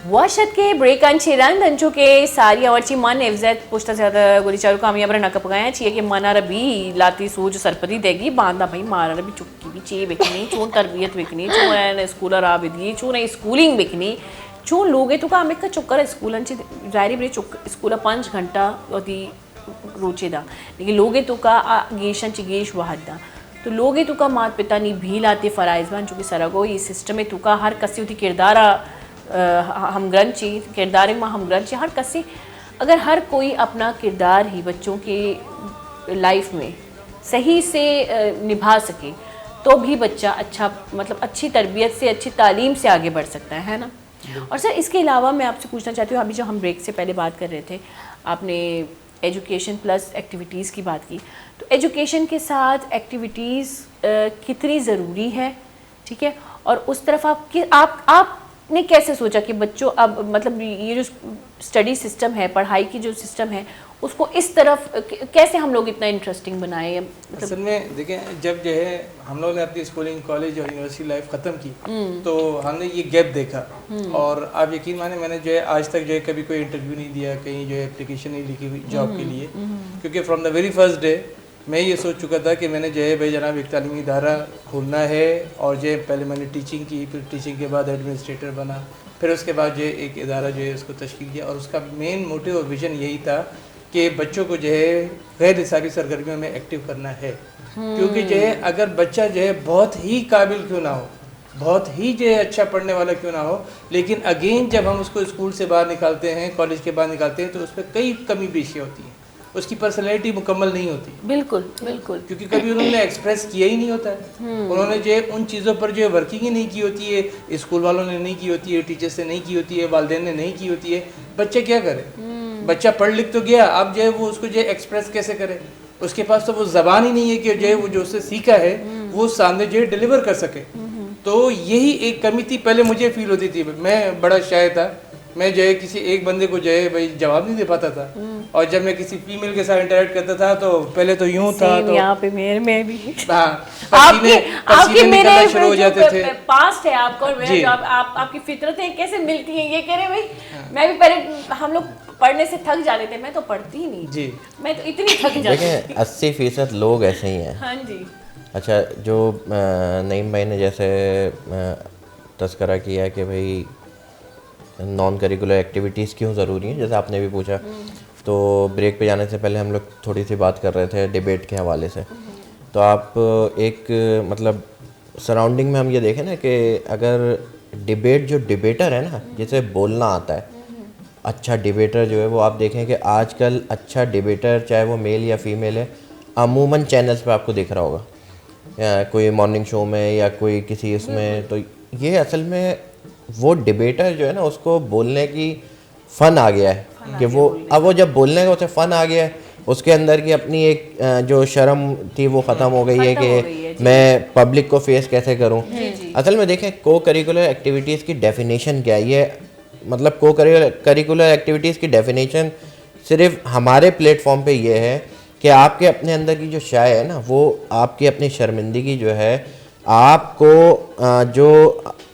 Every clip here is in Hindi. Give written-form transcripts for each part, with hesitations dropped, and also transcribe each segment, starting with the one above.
वाशतके ब्रेकांची रान तांचोके सारी आवडची मन एवजेत पोस्टा ज्यादा गोरीचारू काम या बरा नकप गया चाहिए कि मना रबी लाती सूज सरपरी देगी बांधा भाई मारा रबी चुक्की भी चाहिए बिकनी चून तरबियत बिकनी चून स्कूल राबिदगी चून स्कूलिंग बिकनी चून लोगे तो काम एक चुक्कर स्कूलांची जारी बरी चुक स्कूला 5 घंटा होती रोचेदा लेकिन लोगे तो का गेशांची गेश वाहदा तो लोगे तो का मात पिता नी भी लाते फराइजबान चूँकि सरगो ये सिस्टम में तो का हर कसी होती किरदारा हमग्रंथी किरदार में हमग्रंथी हर कसी अगर हर कोई अपना किरदार ही बच्चों के लाइफ में सही से निभा सके तो भी बच्चा अच्छा मतलब अच्छी तरबियत से अच्छी तालीम से आगे बढ़ सकता है ना। और सर इसके अलावा मैं आपसे पूछना चाहती हूँ अभी जो हम ब्रेक से पहले बात कर रहे थे आपने एजुकेशन प्लस एक्टिविटीज़ की बात की तो एजुकेशन के साथ एक्टिविटीज़ कितनी ज़रूरी है, ठीक है, और उस तरफ आपने कैसे सोचा कि बच्चों अब मतलब ये जो स्टडी सिस्टम है पढ़ाई की जो सिस्टम है उसको इस तरफ कैसे हम लोग इतना इंटरेस्टिंग बनाए मतलब असल में देखें जब जो है हम लोग ने अपनी स्कूलिंग कॉलेज और यूनिवर्सिटी लाइफ ख़त्म की तो हमने ये गैप देखा और आप यकीन माने मैंने जो है आज तक जो है कभी कोई इंटरव्यू नहीं दिया कहीं जो है एप्लीकेशन नहीं लिखी हुई जॉब के लिए क्योंकि from the very first day मैं ये सोच चुका था कि मैंने जो है भाई जनाब एक तालीमी इदारा खोलना है और जो है पहले मैंने टीचिंग की फिर टीचिंग के बाद एडमिनिस्ट्रेटर बना फिर उसके बाद जो है एक इदारा जो है उसको तश्कील किया और उसका मेन मोटिव और विजन यही था कि बच्चों को जो है गैर निसाबी सरगर्मियों में एक्टिव करना है क्योंकि जो है अगर बच्चा जो है बहुत ही काबिल क्यों ना हो बहुत ही जो है अच्छा पढ़ने वाला क्यों ना हो लेकिन अगेन जब हम उसको स्कूल से बाहर निकालते हैं कॉलेज के बाहर निकालते हैं तो उस पर कई कमी पेशियाँ होती हैं उसकी पर्सनैलिटी मुकम्मल नहीं होती बिल्कुल बिल्कुल क्योंकि कभी उन्होंने एक्सप्रेस किया ही नहीं होता है उन्होंने जो है उन चीज़ों पर जो है वर्किंग ही नहीं की होती है स्कूल वालों ने नहीं की होती है टीचर से नहीं की होती है वालिदैन ने नहीं की होती है बच्चा क्या करे बच्चा पढ़ लिख तो गया अब जो है वो उसको जो है एक्सप्रेस कैसे करे उसके पास तो वो ज़बान ही नहीं है कि जो है वो जो उससे सीखा है वो सामने जो है डिलीवर कर सके तो यही एक कमी थी पहले मुझे फील होती थी मैं बड़ा शाय था मैं जो है किसी एक बंदे को जो है भाई जवाब नहीं दे पाता था और जब मैं किसी फीमेल के साथ इंटरेक्ट करता था तो पहले तो यूं था तो यहाँ पे मेरे में भी आपके मेरे शुरू हो जाते थे पास्ट है आपका और मेरा आपकी फितरतें कैसे मिलती हैं ये कह रहे भाई मैं भी पहले हम लोग पढ़ने से थक जाते थे मैं तो पढ़ती ही नहीं जी मैं तो इतनी थक जाती थी 80% लोग ऐसे ही हैं। हाँ जी अच्छा जो नईम भाई ने जैसे तस्करा किया कि भाई नॉन करिकुलर एक्टिविटीज़ क्यों ज़रूरी हैं जैसे आपने भी पूछा तो ब्रेक पे जाने से पहले हम लोग थोड़ी सी बात कर रहे थे डिबेट के हवाले से तो आप एक मतलब सराउंडिंग में हम ये देखें ना कि अगर डिबेट जो डिबेटर है ना जिसे बोलना आता है अच्छा डिबेटर जो है वो आप देखें कि आजकल अच्छा डिबेटर चाहे वो मेल या फीमेल है अमूमन चैनल्स पे आपको दिख रहा होगा या कोई मॉर्निंग शो में या कोई किसी इसमें तो ये असल में वो डिबेटर जो है ना उसको बोलने की फ़न आ गया है कि वो अब वो जब बोलने का उसे फ़न आ गया है उसके अंदर की अपनी एक जो शर्म थी वो ख़त्म हो गई है कि मैं पब्लिक को फेस कैसे करूं। असल में देखें को करिकुलर एक्टिविटीज़ की डेफिनेशन क्या है ये मतलब को करिकुलर एक्टिविटीज़ की डेफिनेशन सिर्फ हमारे प्लेटफॉर्म पे ये है कि आपके अपने अंदर की जो शाय है ना वो आपकी अपनी शर्मिंदगी जो है आपको जो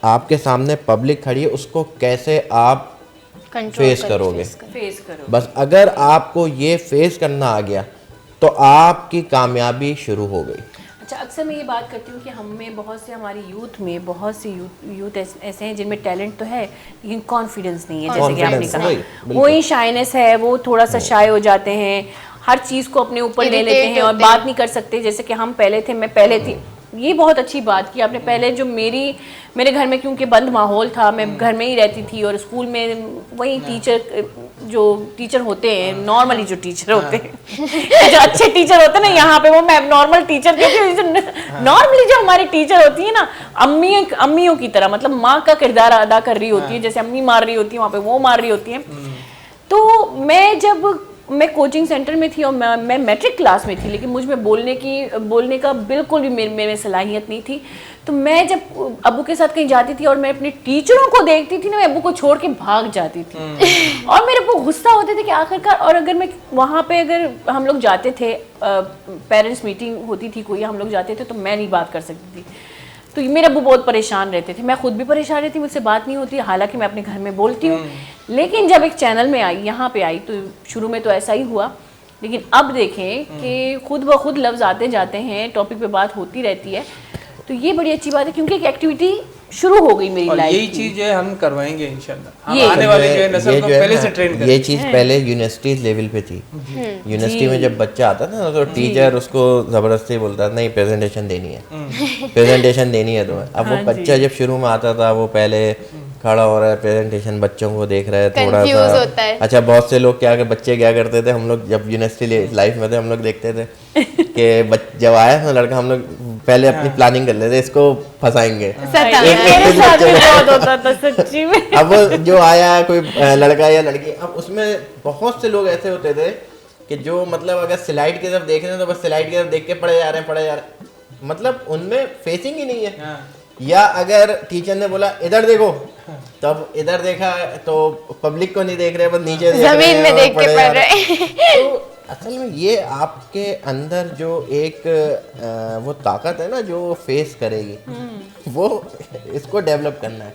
आपके सामने पब्लिक खड़ी है उसको कैसे आप फेस करोगे बस अगर आपको ये फेस करना आ गया तो आपकी कामयाबी शुरू हो गई। अच्छा अक्सर मैं ये बात करती हूँ कि हम में बहुत से हमारी यूथ में बहुत से यूथ ऐसे हैं जिनमें टैलेंट तो है लेकिन कॉन्फिडेंस नहीं है जैसे कि आपने कहा वही शाइनेस है वो थोड़ा सा शाय हो जाते हैं हर चीज़ को अपने ऊपर ले लेते हैं और बात नहीं कर सकते जैसे कि हम पहले थे मैं पहले थी ये बहुत अच्छी बात की आपने पहले जो मेरे घर में क्योंकि बंद माहौल था मैं घर में ही रहती थी और स्कूल में वही टीचर होते हैं नॉर्मली जो टीचर होते हैं जो अच्छे टीचर होते हैं ना यहाँ पे वो मैं नॉर्मल टीचर क्योंकि नॉर्मली जो हमारी टीचर होती है ना अम्मियों की तरह मतलब माँ का किरदार अदा कर रही होती है जैसे अम्मी मार रही होती है वहाँ पे वो मार रही होती है तो मैं कोचिंग सेंटर में थी और मैं मैट्रिक क्लास में थी लेकिन मुझ में बोलने का बिल्कुल भी मेरे में सलाहियत नहीं थी तो मैं जब अबू के साथ कहीं जाती थी और मैं अपने टीचरों को देखती थी ना मैं अबू को छोड़ के भाग जाती थी और मेरे अबू गुस्सा होते थे कि आखिरकार और अगर मैं वहाँ पे अगर हम लोग जाते थे पेरेंट्स मीटिंग होती थी कोई हम लोग जाते थे तो मैं नहीं बात कर सकती थी तो मेरे अब्बू बहुत परेशान रहते थे, मैं खुद भी परेशान रहती, मुझसे बात नहीं होती, हालांकि मैं अपने घर में बोलती हूँ। लेकिन जब एक चैनल में आई, यहाँ पे आई, तो शुरू में तो ऐसा ही हुआ, लेकिन अब देखें कि खुद ब खुद लफ्ज़ आते जाते हैं, टॉपिक पे बात होती रहती है, तो ये बड़ी अच्छी बात है, क्योंकि एक एक्टिविटी शुरू हो गई मेरी और लाइफ यही की। चीज जो है हम करवाएंगे इंशाल्लाह, हम ये- आने वाले जो है नस्ल ये को जो है पहले ना, से ट्रेन ये करेंगे। चीज़ पहले यूनिवर्सिटी लेवल पे थी। यूनिवर्सिटी में जब बच्चा आता था ना, तो टीचर उसको ज़बरदस्ती बोलता था नहीं प्रेजेंटेशन देनी है, प्रेजेंटेशन देनी है तुम्हें। अब वो हाँ बच्चा जब शुरू में आता था, वो पहले खड़ा हो रहा है, प्रेजेंटेशन बच्चों को देख रहा है, थोड़ा Confuse सा होता है। अच्छा, बहुत से लोग क्या बच्चे क्या करते थे, हम लोग जब यूनिवर्सिटी लाइफ में थे, हम लोग देखते थे कि जब आया ना लड़का, हम लोग पहले अपनी प्लानिंग कर लेते, इसको फंसाएंगे। मेरे साथ भी बहुत होता था सच्ची में। अब वो जो आया कोई लड़का या लड़की, अब उसमें बहुत से लोग ऐसे होते थे कि जो मतलब अगर स्लाइड की तरफ देख रहे हैं तो बस स्लाइड की तरफ देख के पढ़े जा रहे हैं, मतलब उनमें फेसिंग ही नहीं है। या अगर टीचर ने बोला इधर देखो, तब इधर देखा तो पब्लिक को नहीं देख रहे, बस नीचे देख जमीन रहे में हैं देख और के पढ़े पढ़ जा रहे हैं। तो असल में ये आपके अंदर जो एक वो ताकत है ना, जो फेस करेगी, वो इसको डेवलप करना है।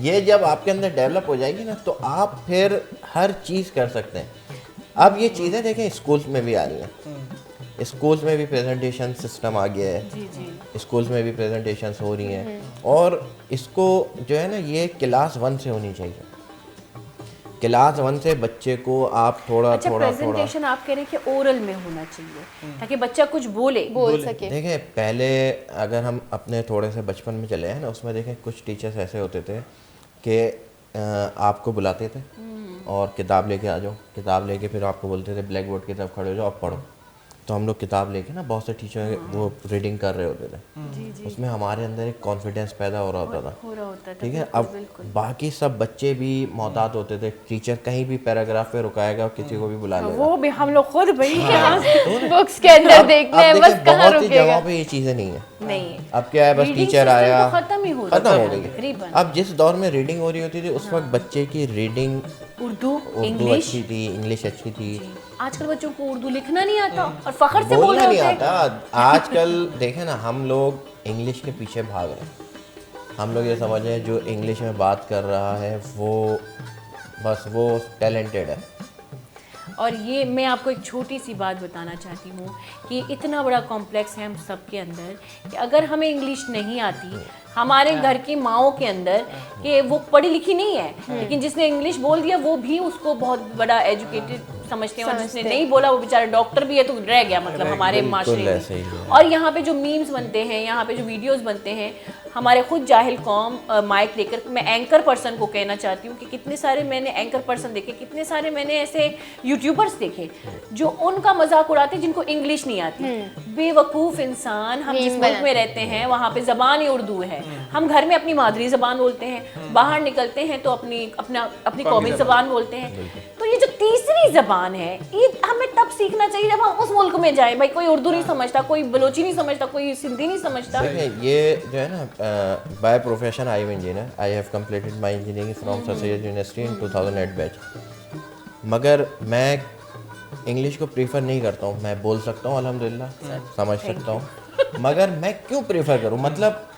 ये जब आपके अंदर डेवलप हो जाएगी ना, तो आप फिर हर चीज़ कर सकते हैं। अब ये चीज़ें देखें स्कूल्स में भी आ रही हैं, स्कूल्स में भी प्रेजेंटेशन सिस्टम आ गया है, स्कूल्स में भी प्रेजेंटेशंस हो रही हैं, और इसको जो है ना, ये क्लास 1 से होनी चाहिए। क्लास 1 से बच्चे को आप थोड़ा अच्छा, थोड़ा प्रेजेंटेशन आप कह रहे हैं कि ओरल में होना चाहिए ताकि बच्चा कुछ बोले। बोल सके। देखें, पहले अगर हम अपने थोड़े से बचपन में चले हैं ना, उसमें देखें कुछ टीचर्स ऐसे होते थे कि आपको बुलाते थे और किताब लेके आ जाओ, किताब लेके फिर आपको बोलते थे ब्लैक बोर्ड की तरफ खड़े हो जाओ, अब पढ़ो। तो हम लोग किताब लेके ना, बहुत से टीचर वो रीडिंग कर रहे होते थे, उसमें हमारे अंदर एक कॉन्फिडेंस पैदा हो रहा होता था। ठीक है, अब बाकी सब बच्चे भी मोहतात होते थे, टीचर कहीं भी पैराग्राफ पे रुकाएगा और किसी को भी बुला लेगा। वो भी हम लोग खुद भाई बुक्स के अंदर देखना है, बस कहाँ बहुत सी रुकेगा। जगहों पे ये चीज़ें नहीं है। नहीं है। अब क्या है, बस Reading टीचर system आया, तो खत्म ही हो खत्म रहा हो है गई। तकरीबन। अब जिस दौर में रीडिंग हो रही होती थी, उस वक्त बच्चे की रीडिंग उर्दू, उर्दू इंग्लिश। अच्छी थी, इंग्लिश अच्छी थी, आजकल बच्चों को उर्दू लिखना नहीं आता और फखर से बोल बोलना रहे नहीं होते हैं। आता। आजकल देखें ना, हम लोग इंग्लिश के पीछे भाग रहे हैं। हम लोग ये समझ रहे हैं जो इंग्लिश में बात कर रहा है वो बस वो टैलेंटेड है। और ये मैं आपको एक छोटी सी बात बताना चाहती हूँ कि इतना बड़ा कॉम्प्लेक्स है हम सबके अंदर कि अगर हमें इंग्लिश नहीं आती, हमारे घर की माओं के अंदर कि वो पढ़ी लिखी नहीं है, लेकिन जिसने इंग्लिश बोल दिया वो भी उसको बहुत बड़ा एजुकेटेड समझते हैं, और जिसने नहीं बोला वो बेचारा डॉक्टर भी है तो रह गया, मतलब हमारे माशरे ऐसे ही में। है। और यहाँ पे जो मीम्स बनते हैं, यहाँ पे जो वीडियोस बनते हैं, हमारे खुद जाहिल कौम माइक लेकर, मैं एंकर पर्सन को कहना चाहती हूँ कि कितने सारे मैंने एंकर पर्सन देखे, कितने सारे मैंने ऐसे यूट्यूबर्स देखे जो उनका मजाक उड़ाते जिनको इंग्लिश नहीं आती। बेवकूफ़ इंसान। हम जिस मुल्क में रहते हैं वहाँ पे ज़बान ही उर्दू है, हम घर में अपनी मादरी ज़बान बोलते हैं, बाहर निकलते हैं तो अपनी कौमी ज़बान बोलते हैं। तो ये जो तीसरी ज़बान है, ये हमें तब सीखना चाहिए जब हम उस मुल्क में जाएं। भाई कोई उर्दू नहीं समझता, कोई बलोची नहीं समझता, कोई सिंधी नहीं समझता। देखें, ये जो है ना, by profession I am engineer, I have completed my engineering from sir Syed university in 2008 batch. मगर मैं इंग्लिश को प्रीफर नहीं करता हूँ। मैं बोल सकता हूँ अल्हम्दुलिल्लाह, समझ सकता हूँ, मगर मैं क्यों प्रीफर करूँ? मतलब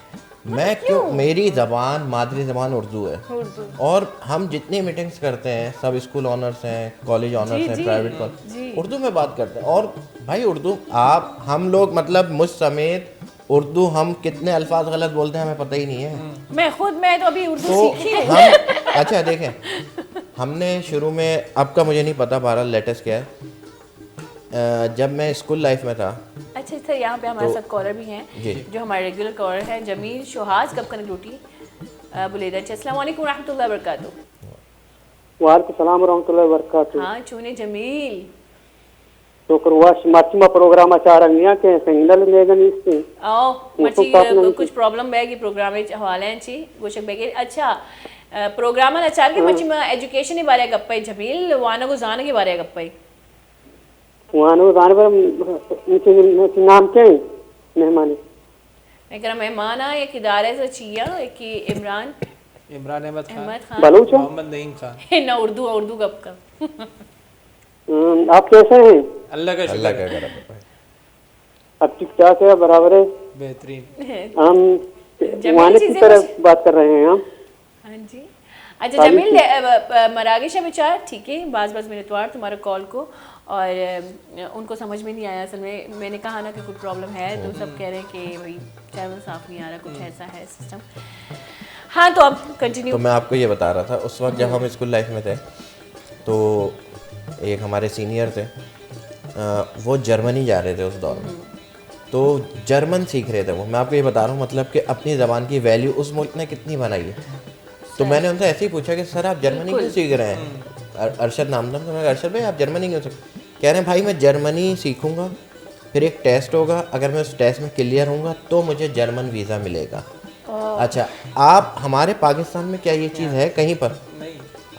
मैं क्यों, मेरी ज़बान मादरी ज़बान उर्दू है, और हम जितनी मीटिंग्स करते हैं, सब स्कूल ऑनर्स हैं, कॉलेज ऑनर्स हैं, प्राइवेट कॉलेज, उर्दू में बात करते हैं। और भाई उर्दू हम लोग मतलब मुझ समेत उर्दू हम कितने अल्फाज गलत बोलते हैं हमें पता ही नहीं है। मैं तो अभी उर्दू तो सीखी है। हम अच्छा देखें, हमने शुरू में, अब का मुझे नहीं पता बहरहाल लेटेस्ट क्या है, जब मैं स्कूल लाइफ में था। अच्छा सर, यहाँ पे हमारे साथ कॉलर भी हैं जो हमारे रेगुलर कॉलर हैं, जमील शोहाज कब कन ड्यूटी बुलेदा। अस्सलाम वालेकुम रहमतुल्लाहि व बरकातहू। वालेकुम सलाम व रहमतुल्लाहि व बरकातहू। हाँ चूने जमील तो करवाश माचिमा प्रोग्राम आचारंगिया के सिंगल मेगन इससे आओ उसको मची पास नहीं कुछ प्रॉब्लम बैगी प्रोग्राम हवाले हैं ची गोशक बैगे। अच्छा प्रोग्राम आचार के मची में एजुकेशन के बारे गप्पे जमील वाना को जाने के बारे गप्पे वहां नो जाने पर उनके नाम क्या है मेहमानी? मैं कह रहा मेहमान आ एक इदारे से चिया एक की इमरान अहमद खान, बलूच हो? मोहम्मद नईम खान। ना उर्दू कब का। आप कैसे हैं? अल्लाह का अल्लाह शुक्र क्या है, करे। अब ठीक ठाक है, बराबर है। बेहतरीन। हम वहाँ की तरह बात कर रहे हैं हम। हाँ जी। अच्छा जमील मरागिशा बेचार ठीक है, बाज मिनटवार तुम्हारे कॉल को, और उनको समझ में नहीं आया असल में। मैंने कहा ना कि कुछ प्रॉब्लम है, तो सब कह रहे हैं कि भाई चैनल साफ नहीं आ रहा, कुछ ऐसा है सिस्टम। हाँ तो अब कंटिन्यू। तो मैं आपको ये बता रहा था, उस वक्त जब हम स्कूल लाइफ में थे तो एक हमारे सीनियर थे, वो जर्मनी जा रहे थे उस दौर में, तो जर्मन सीख रहे थे वो। मैं आपको ये बता रहा हूँ मतलब कि अपनी ज़बान की वैल्यू उस मुल्क ने कितनी बनाई है। तो मैंने उनसे ऐसे ही पूछा कि सर आप जर्मनी क्यों सीख रहे हैं? अरशद नाम था, तो मैं अरशद भाई आप जर्मनी क्यों सीख? कह रहे हैं भाई मैं जर्मनी सीखूंगा, फिर एक टेस्ट होगा, अगर मैं उस टेस्ट में क्लियर होऊंगा तो मुझे जर्मन वीज़ा मिलेगा। अच्छा, आप हमारे पाकिस्तान में क्या ये चीज़ है कहीं पर?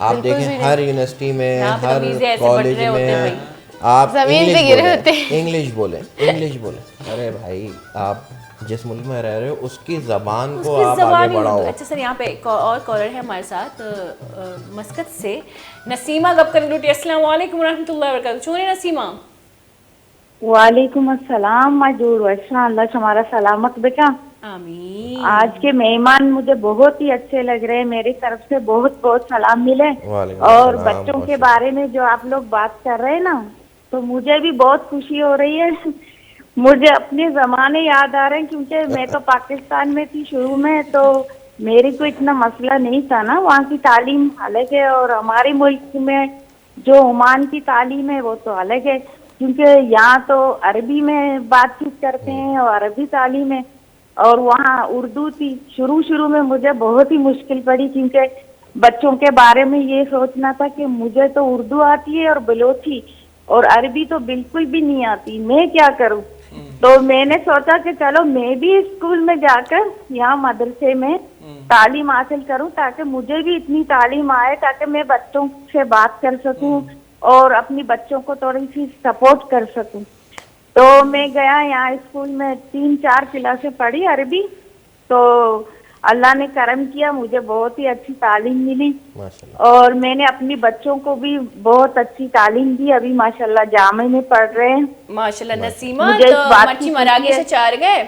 आप देखें हर यूनिवर्सिटी में, हर कॉलेज में आप इंग्लिश बोलें। अरे भाई आप जिस मुल्क में रह रहे हो उसकी ज़बान को आप आगे बढ़ाओ। अच्छा सर, यहाँ पे एक और कॉलर है हमारे साथ मस्कत से, नसीमा गपकन लुटी। अस्सलाम वालेकुम रहमतुल्लाहि व बरकातहू। चुने नसीमा। वालेकुम अस्सलाम मजूर वैसा, अल्लाह तुम्हारा सलामत बेटा। आमीन। आज के मेहमान मुझे बहुत ही अच्छे लग रहे हैं, मेरी तरफ से बहुत बहुत सलाम मिले। और बच्चों के बारे में जो आप लोग बात कर रहे हैं ना, तो मुझे भी बहुत खुशी हो रही है। मुझे अपने ज़माने याद आ रहे हैं, क्योंकि मैं तो पाकिस्तान में थी शुरू में, तो मेरे को इतना मसला नहीं था ना वहाँ की तालीम अलग है, और हमारे मुल्क में जो ओमान की तालीम है वो तो अलग है, क्योंकि यहाँ तो अरबी में बातचीत करते हैं और अरबी तालीम है, और वहाँ उर्दू थी। शुरू में मुझे बहुत ही मुश्किल पड़ी, क्योंकि बच्चों के बारे में ये सोचना था कि मुझे तो उर्दू आती है और बलोची, और अरबी तो बिल्कुल भी नहीं आती, मैं क्या करूँ। तो मैंने सोचा कि चलो मैं भी स्कूल में जाकर यहाँ मदरसे में तालीम हासिल करूँ, ताकि मुझे भी इतनी तालीम आए, ताकि मैं बच्चों से बात कर सकूँ और अपनी बच्चों को थोड़ी सी सपोर्ट कर सकूँ। तो मैं गया यहाँ स्कूल में 3-4 क्लासें पढ़ी अरबी, तो अल्लाह ने करम किया, मुझे बहुत ही अच्छी तालीम मिली, और मैंने अपनी बच्चों को भी बहुत अच्छी तालीम दी। अभी माशाल्लाह जामे में पढ़ रहे हैं माशाल्लाह। नसीमा तो मच्छी मरागे से चार गए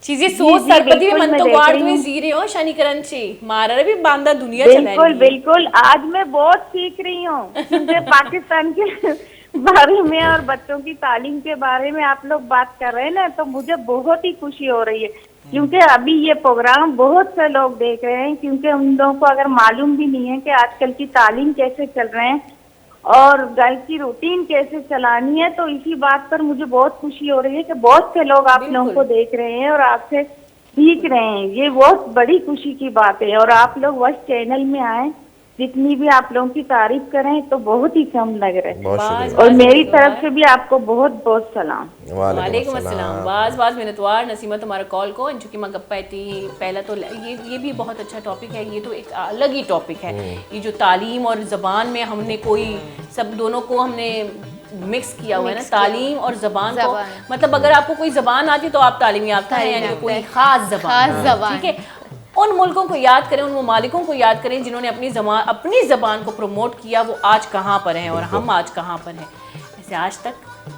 चीजें सोच सरपति में मन तो गाड़ में जी रहे हो शानी करंची मारा भी बांधा दुनिया चला। बिल्कुल आज मैं बहुत सीख रही हूँ, क्योंकि पाकिस्तान के बारे में और बच्चों की तालीम के बारे में आप लोग बात कर रहे हैं ना, तो मुझे बहुत ही खुशी हो रही है, क्योंकि अभी ये प्रोग्राम बहुत से लोग देख रहे हैं, क्योंकि उन लोगों को अगर मालूम भी नहीं है कि आजकल की तालीम कैसे चल रहे हैं और घर की रूटीन कैसे चलानी है, तो इसी बात पर मुझे बहुत खुशी हो रही है कि बहुत से लोग आप लोगों को देख रहे हैं और आपसे सीख रहे हैं। ये बहुत बड़ी खुशी की बात है, और आप लोग वश चैनल में आए, जितनी भी आप लोगों की तारीफ करें तो बहुत ही कम लग रहे हैं, और मेरी तरफ से भी आपको बहुत बहुत सलाम। वालेकुम अस्सलाम। बाज मिनटवार नसीमा तुम्हारा कॉल को चूंकि मैं गप्पा थी पहला, तो ये भी बहुत अच्छा टॉपिक है, ये तो एक अलग ही टॉपिक है। ये जो तालीम और ज़बान में हमने कोई सब दोनों को हमने मिक्स किया हुआ है ना, तालीम और ज़बान को, मतलब अगर आपको कोई ज़बान आती तो आप तालीम याफ्ता है, यानी कोई खास ज़बान, ठीक है। उन मुल्कों को याद करें, उन ममालिकों को याद करें जिन्होंने अपनी ज़बान को प्रमोट किया, वो आज कहाँ पर हैं और हम आज कहाँ पर हैं। ऐसे आज तक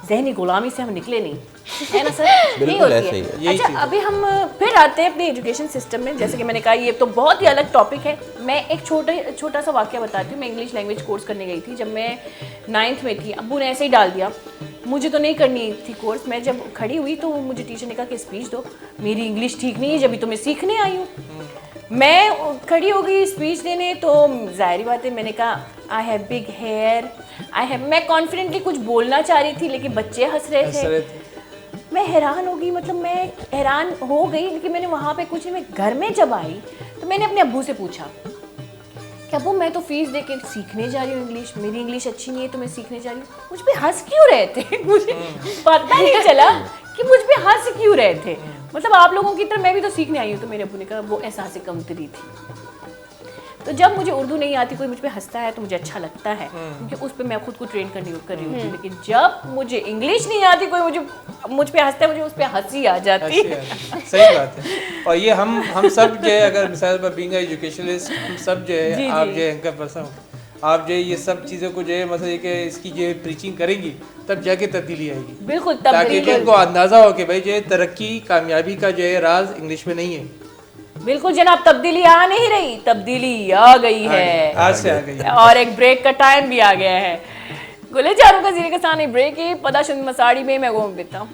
ज़हनी गुलामी से हम निकले नहीं, है ना सर? नहीं होती है। अच्छा अभी हम फिर आते हैं अपने एजुकेशन सिस्टम में। जैसे कि मैंने कहा ये तो बहुत ही अलग टॉपिक है। मैं एक छोटा सा वाक़या बताती हूँ। मैं इंग्लिश लैंग्वेज कोर्स करने गई थी जब मैं 9th में थी। अब्बू ने ऐसे ही डाल दिया, मुझे तो नहीं करनी थी कोर्स। मैं जब खड़ी हुई तो मुझे टीचर ने कहा कि स्पीच दो। मेरी इंग्लिश ठीक नहीं है, जब तो मैं सीखने आई हूँ। मैं खड़ी हो गई स्पीच देने, तो जाहिर बात है मैंने कहा आई हैव बिग हेयर, मैं कॉन्फिडेंटली कुछ बोलना चाह रही थी, लेकिन बच्चे हंस रहे थे। मैं हैरान हो गई, मतलब मैं हैरान हो गई, लेकिन मैंने वहाँ पे कुछ नहीं। मैं घर में जब आई तो मैंने अपने अब्बू से पूछा कि अब्बू मैं तो फीस दे के सीखने जा रही हूँ इंग्लिश, मेरी इंग्लिश अच्छी नहीं है तो मैं सीखने जा रही हूँ। मुझ पे हंस क्यों रहे थे? मुझे पता नहीं चला कि मुझ पे हंस क्यों रहे थे। मतलब आप लोगों की तरह मैं भी तो सीखने आई हूँ। तो मेरे अब्बू ने कहा वो एहसास कमतरी थी। तो जब मुझे उर्दू नहीं आती, कोई मुझ पे हंसता है तो मुझे अच्छा लगता है, क्योंकि उस पर मैं खुद को ट्रेन कर रही हूँ। लेकिन जब मुझे इंग्लिश नहीं आती, कोई मुझ पे हंसता है, मुझे उस पर हंसी आ जाती है। सही बात है। और ये हम सब जो है, अगर मिसाल पर बीइंग एजुकेशनिस्ट, हम सब जो है, आप जो है इनका पर्सन आप जो है ये सब चीज़ों को जो है मतलब कि इसकी जो है प्रीचिंग करेंगी तब जाके तब्दीली आएगी, बिल्कुल ताकि तब्दीली जो इनको अंदाज़ा हो कि भाई जो है तरक्की कामयाबी का जो है राज इंग्लिश में नहीं है। बिल्कुल जनाब, तब्दीली आ नहीं रही, तब्दीली आ गई है, आज से आ गई है। और एक ब्रेक का टाइम भी आ गया है। गुले चारों का जीरे के सामने ब्रेक है, पता शुन मसाड़ी में मैं वो बिता